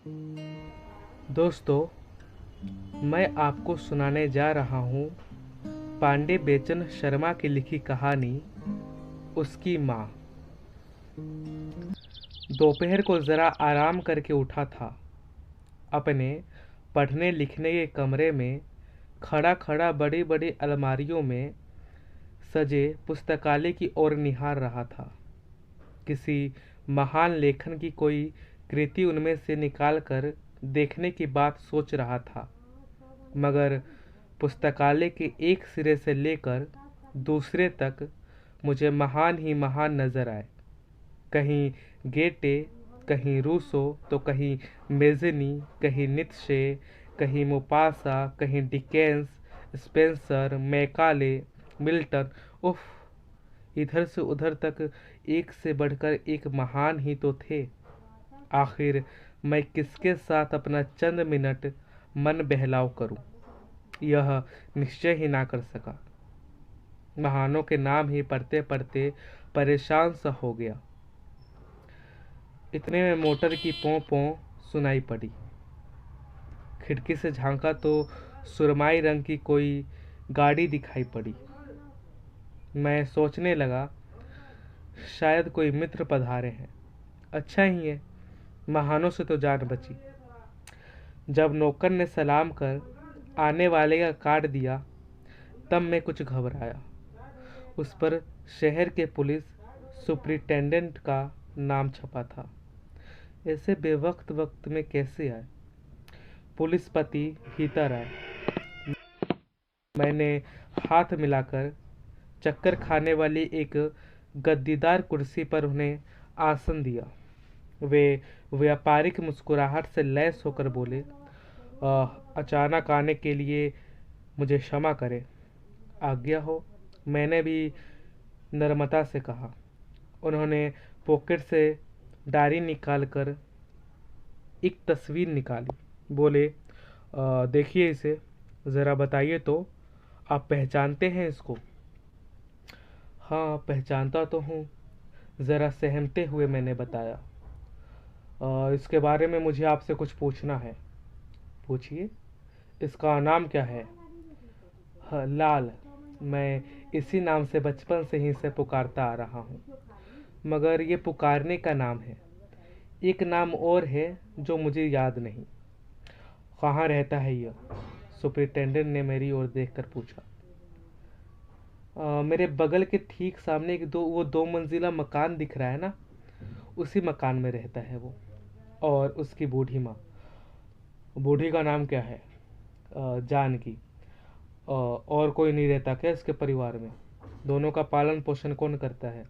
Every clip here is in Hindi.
दोस्तों, मैं आपको सुनाने जा रहा हूँ पांडे बेचन शर्मा की लिखी कहानी उसकी माँ। दोपहर को ज़रा आराम करके उठा था। अपने पढ़ने लिखने के कमरे में खड़ा खड़ा बड़ी बड़ी अलमारियों में सजे पुस्तकालय की ओर निहार रहा था। किसी महान लेखन की कोई कृति उनमें से निकाल कर देखने की बात सोच रहा था, मगर पुस्तकालय के एक सिरे से लेकर दूसरे तक मुझे महान ही महान नजर आए। कहीं गेटे, कहीं रूसो, तो कहीं मेज़नी, कहीं नीत्शे, कहीं मोपासा, कहीं डिकेंस, स्पेंसर, मैकाले, मिल्टन। उफ, इधर से उधर तक एक से बढ़कर एक महान ही तो थे। आखिर मैं किसके साथ अपना चंद मिनट मन बहलाव करूं, यह निश्चय ही ना कर सका। महानों के नाम ही पढ़ते पढ़ते परेशान सा हो गया। इतने में मोटर की पों पों सुनाई पड़ी। खिड़की से झांका तो सुरमाई रंग की कोई गाड़ी दिखाई पड़ी। मैं सोचने लगा, शायद कोई मित्र पधारे हैं। अच्छा ही है, महानों से तो जान बची। जब नौकर ने सलाम कर आने वाले का काट दिया, तब मैं कुछ घबराया। उस पर शहर के पुलिस सुपरिटेंडेंट का नाम छपा था। ऐसे बेवक्त वक्त में कैसे आए? पुलिस पति भीतर आए। मैंने हाथ मिलाकर चक्कर खाने वाली एक गद्दीदार कुर्सी पर उन्हें आसन दिया। वे व्यापारिक मुस्कुराहट से लैस होकर बोले, अचानक आने के लिए मुझे क्षमा करें, आज्ञा हो। मैंने भी नम्रता से कहा। उन्होंने पॉकेट से डायरी निकालकर एक तस्वीर निकाली। बोले, देखिए इसे, ज़रा बताइए तो, आप पहचानते हैं इसको? हाँ, पहचानता तो हूँ, ज़रा सहमते हुए मैंने बताया। इसके बारे में मुझे आपसे कुछ पूछना है। पूछिए। इसका नाम क्या है? हाँ, लाल। मैं इसी नाम से बचपन से ही इसे पुकारता आ रहा हूँ, मगर ये पुकारने का नाम है। एक नाम और है जो मुझे याद नहीं। कहाँ रहता है यह? सुपरिटेंडेंट ने मेरी ओर देखकर पूछा। मेरे बगल के ठीक सामने एक वो दो मंजिला मकान दिख रहा है ना, उसी मकान में रहता है वो। और उसकी बूढ़ी माँ। बूढ़ी का नाम क्या है? जानकी। और कोई नहीं रहता क्या इसके परिवार में? दोनों का पालन पोषण कौन करता है?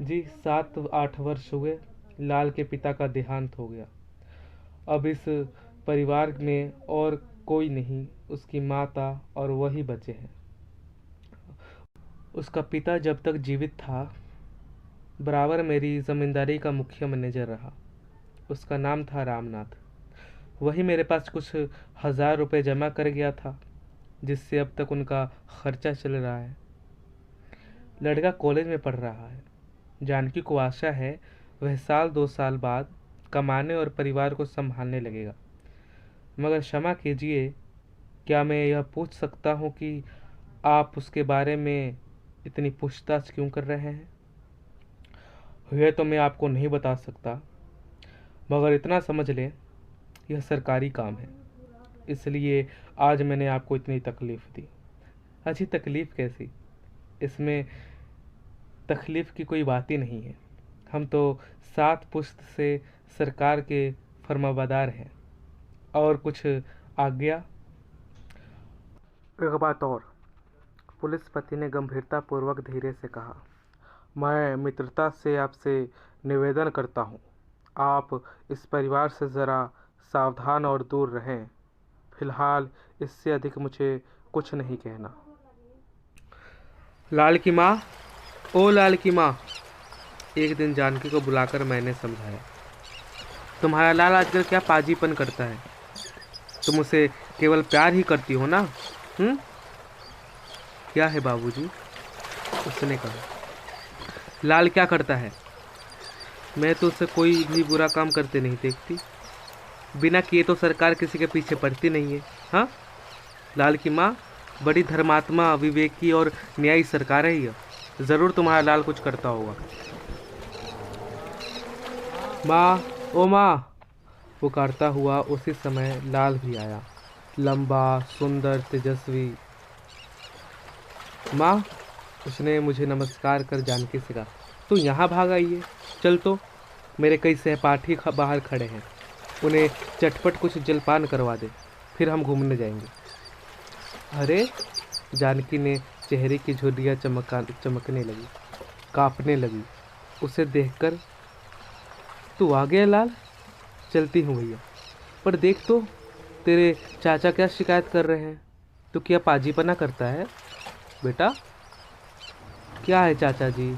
जी, 7-8 वर्ष हुए लाल के पिता का देहांत हो गया। अब इस परिवार में और कोई नहीं, उसकी माता और वही बचे हैं। उसका पिता जब तक जीवित था बराबर मेरी जमींदारी का मुखिया मैनेजर रहा। उसका नाम था रामनाथ। वही मेरे पास कुछ 1000 रुपये जमा कर गया था, जिससे अब तक उनका खर्चा चल रहा है। लड़का कॉलेज में पढ़ रहा है। जानकी को आशा है वह 1-2 साल बाद कमाने और परिवार को संभालने लगेगा। मगर क्षमा कीजिए, क्या मैं यह पूछ सकता हूँ कि आप उसके बारे में इतनी पूछताछ क्यों कर रहे हैं? यह तो मैं आपको नहीं बता सकता, मगर इतना समझ लें, यह सरकारी काम है, इसलिए आज मैंने आपको इतनी तकलीफ दी। अच्छी तकलीफ कैसी? इसमें तकलीफ की कोई बात ही नहीं है। हम तो 7 पुश्त से सरकार के फर्माबरदार हैं। और कुछ आज्ञा? एक बात और, पुलिस पति ने गंभीरतापूर्वक धीरे से कहा। मैं मित्रता से आपसे निवेदन करता हूँ, आप इस परिवार से ज़रा सावधान और दूर रहें। फिलहाल इससे अधिक मुझे कुछ नहीं कहना। लाल की माँ, ओ लाल की माँ, एक दिन जानकी को बुलाकर मैंने समझाया। तुम्हारा लाल आजकल क्या पाजीपन करता है? तुम उसे केवल प्यार ही करती हो ना? क्या है बाबूजी? उसने कहा। लाल क्या करता है? मैं तो उसे कोई भी बुरा काम करते नहीं देखती। बिना किए तो सरकार किसी के पीछे पड़ती नहीं है। हाँ, लाल की माँ बड़ी धर्मात्मा, विवेकी और न्यायी सरकार है यह। ज़रूर तुम्हारा लाल कुछ करता होगा। माँ, ओ माँ, पुकारता हुआ उसी समय लाल भी आया, लंबा, सुंदर, तेजस्वी। माँ, उसने मुझे नमस्कार कर जानकी से कहा, तू यहाँ भाग आई है? चल तो, मेरे कई सहपाठी बाहर खड़े हैं, उन्हें चटपट कुछ जलपान करवा दे, फिर हम घूमने जाएंगे। अरे, जानकी ने चेहरे की झुर्रियाँ चमकने लगी, कांपने लगी। उसे देखकर, तू आ गया लाल? चलती हूँ भैया, पर देख तो, तेरे चाचा क्या शिकायत कर रहे हैं। तो क्या पाजीपना करता है बेटा? क्या है चाचा जी?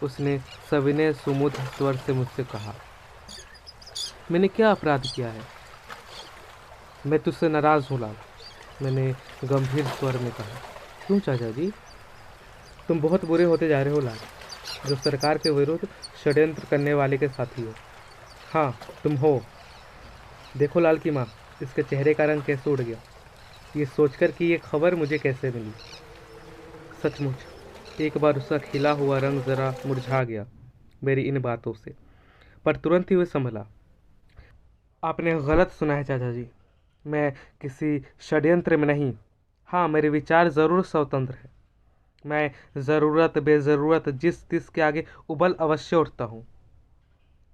उसने सविनय सुमुद्र स्वर से मुझसे कहा। मैंने क्या अपराध किया है? मैं तुझसे नाराज हूँ लाल, मैंने गंभीर स्वर में कहा। क्यों चाचा जी? तुम बहुत बुरे होते जा रहे हो लाल, जो सरकार के विरुद्ध षड्यंत्र करने वाले के साथी हो। हाँ, तुम हो। देखो लाल की माँ, इसके चेहरे का रंग कैसे उड़ गया, ये सोचकर कि ये खबर मुझे कैसे मिली। सचमुच एक बार उसका खिला हुआ रंग जरा मुरझा गया मेरी इन बातों से, पर तुरंत ही वह संभला। आपने गलत सुना है चाचा जी, मैं किसी षड्यंत्र में नहीं। हाँ, मेरे विचार ज़रूर स्वतंत्र है। मैं ज़रूरत बेज़रूरत जिस तिस के आगे उबल अवश्य उठता हूँ।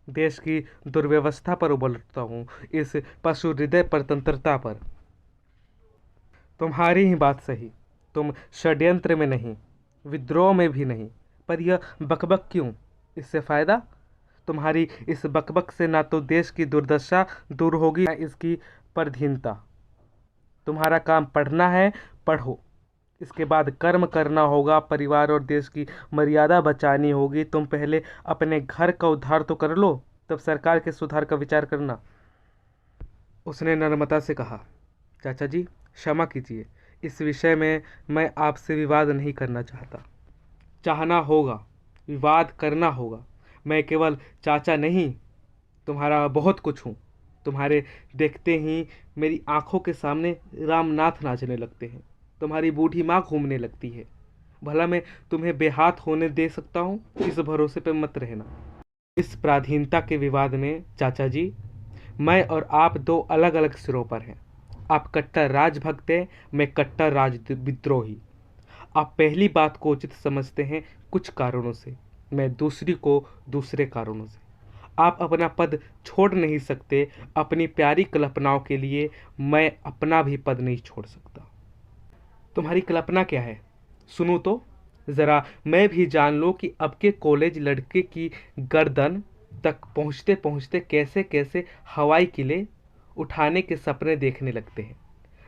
देश की दुर्व्यवस्था पर उबल उठता हूँ, इस पशु हृदय परतंत्रता पर। तुम्हारी ही बात सही, तुम षड्यंत्र में नहीं, विद्रोह में भी नहीं, पर यह बकबक क्यों? इससे फायदा? तुम्हारी इस बकबक से ना तो देश की दुर्दशा दूर होगी, ना इसकी परधीनता। तुम्हारा काम पढ़ना है, पढ़ो। इसके बाद कर्म करना होगा, परिवार और देश की मर्यादा बचानी होगी। तुम पहले अपने घर का उद्धार तो कर लो, तब सरकार के सुधार का विचार करना। उसने नम्रता से कहा, चाचा जी क्षमा कीजिए, इस विषय में मैं आपसे विवाद नहीं करना चाहता। चाहना होगा, विवाद करना होगा। मैं केवल चाचा नहीं, तुम्हारा बहुत कुछ हूँ। तुम्हारे देखते ही मेरी आंखों के सामने रामनाथ नाचने लगते हैं, तुम्हारी बूढ़ी माँ घूमने लगती है। भला मैं तुम्हें बेहाथ होने दे सकता हूँ? इस भरोसे पे मत रहना। इस पराधीनता के विवाद में चाचा जी, मैं और आप दो अलग अलग सिरों पर हैं। आप कट्टर राजभक्त हैं, मैं कट्टर राज विद्रोही। आप पहली बात को उचित समझते हैं कुछ कारणों से, मैं दूसरी को दूसरे कारणों से। आप अपना पद छोड़ नहीं सकते, अपनी प्यारी कल्पनाओं के लिए मैं अपना भी पद नहीं छोड़ सकता। तुम्हारी कल्पना क्या है? सुनो तो ज़रा, मैं भी जान लो कि अब के कॉलेज लड़के की गर्दन तक पहुँचते पहुँचते कैसे कैसे हवाई किले उठाने के सपने देखने लगते हैं।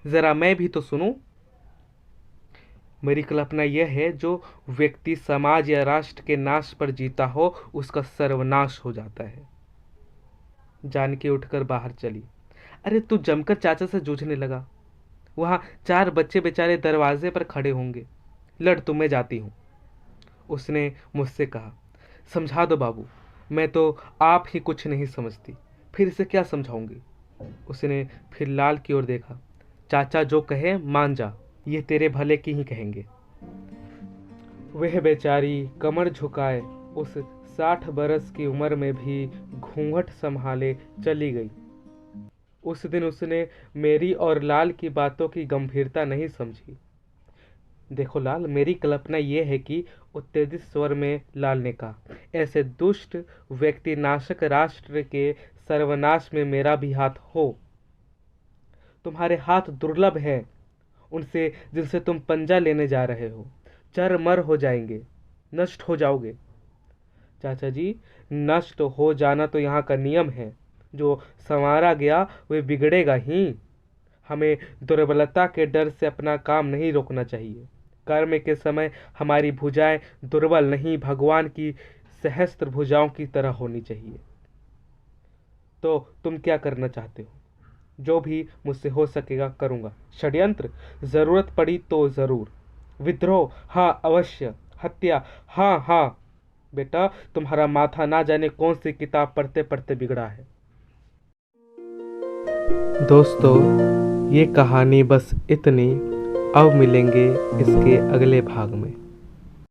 ज़रा मैं भी तो सुनूं। मेरी कल्पना यह है, जो व्यक्ति समाज या राष्ट्र के नाश पर जीता हो, उसका सर्वनाश हो जाता है। जानकी उठकर बाहर चली। अरे तू जमकर चाचा से जूझने लगा, वहां चार बच्चे बेचारे दरवाजे पर खड़े होंगे। लड़, तो मैं जाती हूँ, उसने मुझसे कहा। समझा दो बाबू, मैं तो आप ही कुछ नहीं समझती, फिर इसे क्या समझाऊंगी? उसने फिर लाल की ओर देखा। चाचा जो कहे मान जा, ये तेरे भले की ही कहेंगे। वह बेचारी कमर झुकाए उस 60 बरस की उम्र में भी घूंघट संभाले चली गई। उस दिन उसने मेरी और लाल की बातों की गंभीरता नहीं समझी। देखो लाल, मेरी कल्पना यह है कि, उत्तेजित स्वर में लाल ने कहा, ऐसे दुष्ट व्यक्ति नाशक राष्ट्र के सर्वनाश में मेरा भी हाथ हो। तुम्हारे हाथ दुर्लभ हैं, उनसे जिनसे तुम पंजा लेने जा रहे हो, चरमर हो जाएंगे, नष्ट हो जाओगे। चाचा जी, नष्ट हो जाना तो यहाँ का नियम है, जो संवारा गया वह बिगड़ेगा ही। हमें दुर्बलता के डर से अपना काम नहीं रोकना चाहिए। कर्म के समय हमारी भुजाएं दुर्बल नहीं, भगवान की सहस्त्र भुजाओं की तरह होनी चाहिए। तो तुम क्या करना चाहते हो? जो भी मुझसे हो सकेगा करूंगा। षड्यंत्र जरूरत पड़ी तो जरूर, विद्रोह हाँ अवश्य, हत्या हाँ हाँ। बेटा, तुम्हारा माथा ना जाने कौन सी किताब पढ़ते पढ़ते बिगड़ा है। दोस्तों, ये कहानी बस इतनी। अब मिलेंगे इसके अगले भाग में।